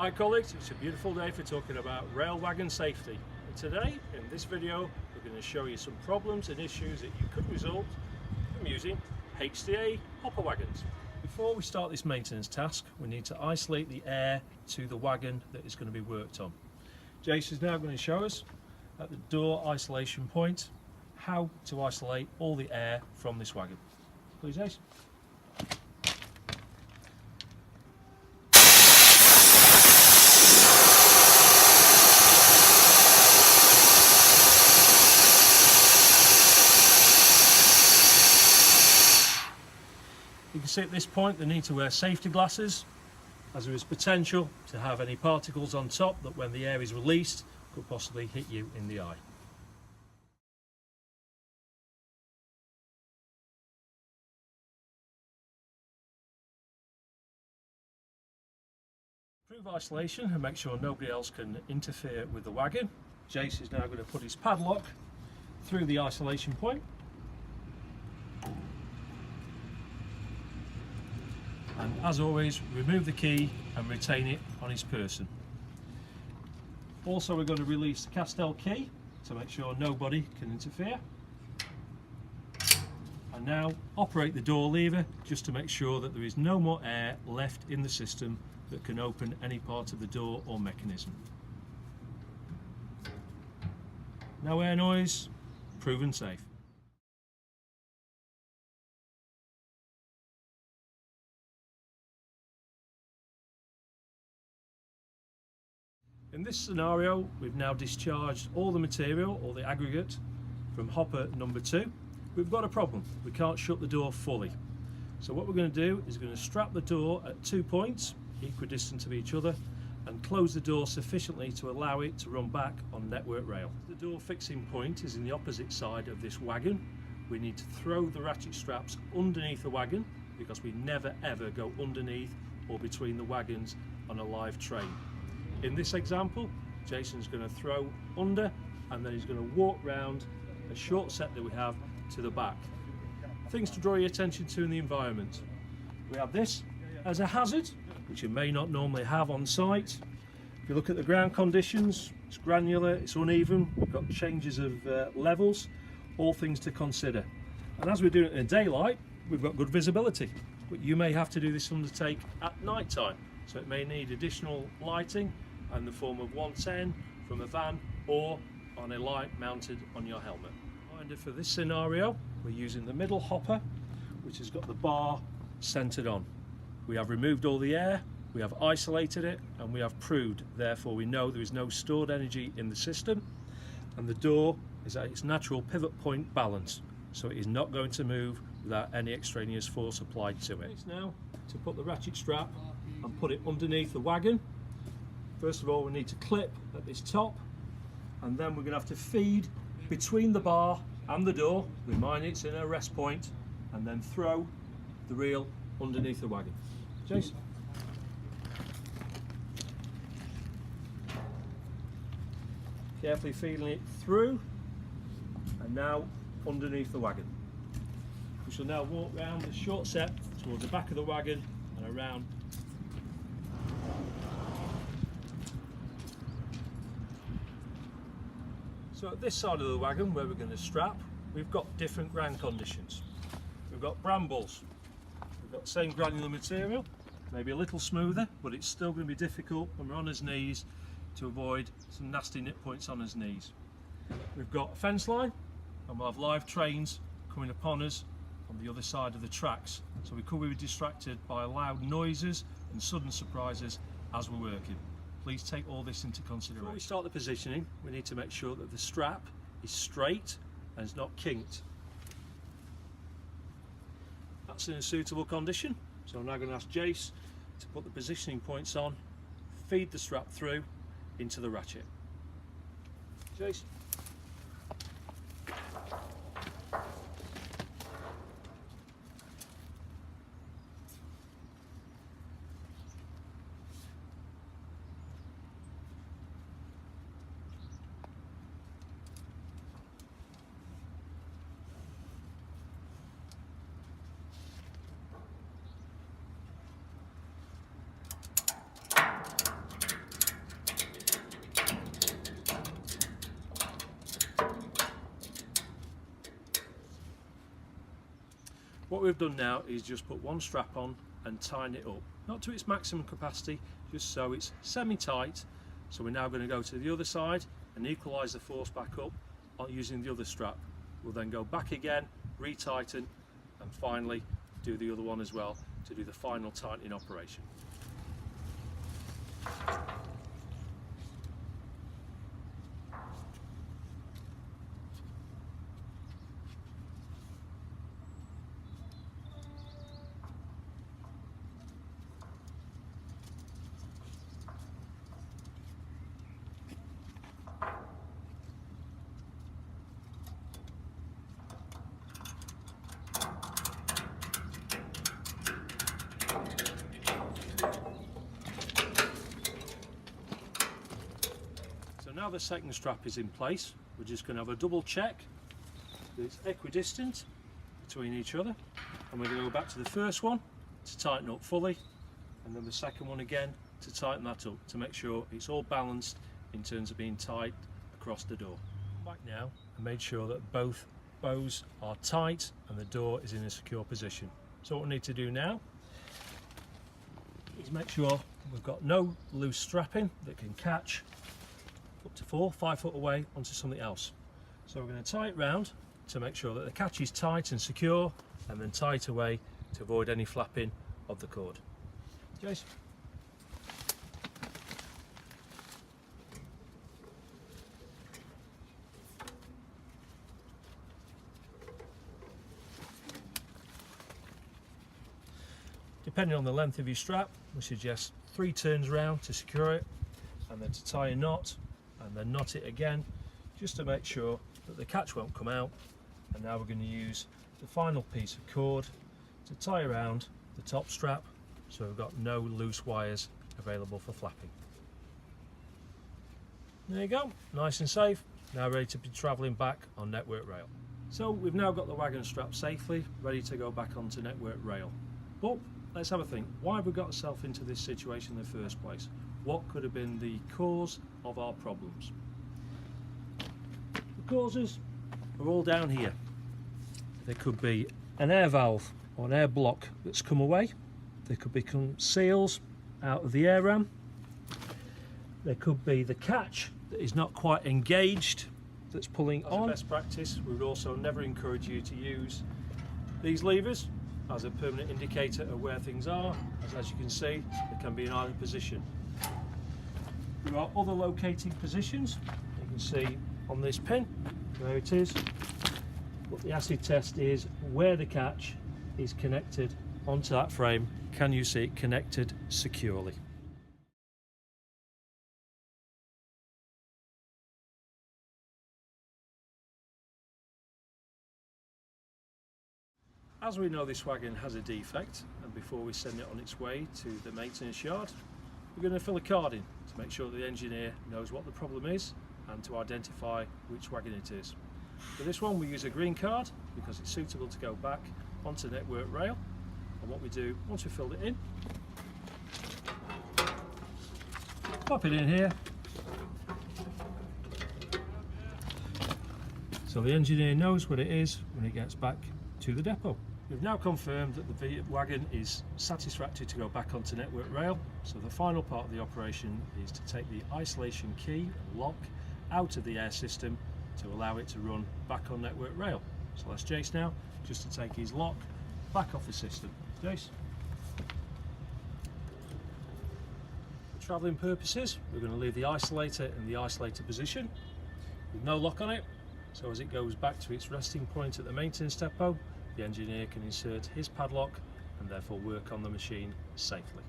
Hi colleagues, it's a beautiful day for talking about rail wagon safety. And today, in this video, we're going to show you some problems and issues that you could result from using HTA hopper wagons. Before we start this maintenance task, we need to isolate the air to the wagon that is going to be worked on. Jace is now going to show us at the door isolation point how to isolate all the air from this wagon. Please, Jace. You can see at this point they need to wear safety glasses, as there is potential to have any particles on top that when the air is released could possibly hit you in the eye. Improve isolation and make sure nobody else can interfere with the wagon. Jace is now going to put his padlock through the isolation point. And as always, remove the key and retain it on his person. Also, we're going to release the Castell key to make sure nobody can interfere. And now operate the door lever just to make sure that there is no more air left in the system that can open any part of the door or mechanism. No air noise, proven safe. In this scenario, we've now discharged all the material, or the aggregate, from hopper number 2. We've got a problem. We can't shut the door fully. So what we're going to do is we're going to strap the door at 2 points, equidistant of each other, and close the door sufficiently to allow it to run back on network rail. The door fixing point is in the opposite side of this wagon. We need to throw the ratchet straps underneath the wagon, because we never ever go underneath or between the wagons on a live train. In this example, Jason's going to throw under and then he's going to walk round a short set that we have to the back. Things to draw your attention to in the environment. We have this as a hazard, which you may not normally have on site. If you look at the ground conditions, it's granular, it's uneven, we've got changes of levels, all things to consider. And as we're doing it in daylight, we've got good visibility, but you may have to do this undertake at night time, so it may need additional lighting in the form of 110 from a van or on a light mounted on your helmet. Reminder for this scenario, we're using the middle hopper, which has got the bar centered on. We have removed all the air, we have isolated it, and we have proved, therefore we know there is no stored energy in the system, and the door is at its natural pivot point balance, so it is not going to move without any extraneous force applied to it. Now to put the ratchet strap and put it underneath the wagon. First of all, we need to clip at this top, and then we're going to have to feed between the bar and the door, remind it's in a rest point, and then throw the reel underneath the wagon. Jason. Carefully feeding it through, and now underneath the wagon. We shall now walk round the short set towards the back of the wagon and around. So at this side of the wagon where we're going to strap, we've got different ground conditions. We've got brambles, we've got the same granular material, maybe a little smoother, but it's still going to be difficult when we're on his knees to avoid some nasty nip points on his knees. We've got a fence line, and we'll have live trains coming upon us on the other side of the tracks, so we could be distracted by loud noises and sudden surprises as we're working. Please take all this into consideration. Before we start the positioning, we need to make sure that the strap is straight and is not kinked. That's in a suitable condition, so I'm now going to ask Jace to put the positioning points on, feed the strap through into the ratchet. Jace. What we've done now is just put one strap on and tighten it up, not to its maximum capacity, just so it's semi-tight. So we're now going to go to the other side and equalise the force back up using the other strap. We'll then go back again, retighten, and finally do the other one as well to do the final tightening operation. So now the second strap is in place, we're just going to have a double check that it's equidistant between each other, and we're going to go back to the first one to tighten up fully, and then the second one again to tighten that up to make sure it's all balanced in terms of being tight across the door. Back now and made sure that both bows are tight and the door is in a secure position. So what we need to do now is make sure we've got no loose strapping that can catch up to 4 or 5 foot away onto something else. So we're going to tie it round to make sure that the catch is tight and secure, and then tie it away to avoid any flapping of the cord. Jace. Depending on the length of your strap, we suggest 3 turns round to secure it, and then to tie a knot, and then knot it again, just to make sure that the catch won't come out. And now we're going to use the final piece of cord to tie around the top strap, so we've got no loose wires available for flapping. There you go, nice and safe, now ready to be travelling back on network rail. So we've now got the wagon strapped safely, ready to go back onto network rail. But let's have a think, why have we got ourselves into this situation in the first place? What could have been the cause of our problems? The causes are all down here. There could be an air valve or an air block that's come away. There could be some seals out of the air ram. There could be the catch that is not quite engaged, that's pulling on. As a best practice, we would also never encourage you to use these levers as a permanent indicator of where things are. As you can see, they can be in either position. There are other locating positions. You can see on this pin where it is. But the acid test is where the catch is connected onto that frame. Can you see it connected securely? As we know, this wagon has a defect, and before we send it on its way to the maintenance yard, we're going to fill a card in to make sure the engineer knows what the problem is and to identify which wagon it is. For this one we use a green card because it's suitable to go back onto network rail, and what we do once we've filled it in, pop it in here so the engineer knows what it is when he gets back to the depot. We've now confirmed that the wagon is satisfactory to go back onto network rail, so the final part of the operation is to take the isolation key and lock out of the air system to allow it to run back on network rail. So that's Jace now, just to take his lock back off the system. Jace. For travelling purposes, we're going to leave the isolator in the isolator position with no lock on it, so as it goes back to its resting point at the maintenance depot, the engineer can insert his padlock and therefore work on the machine safely.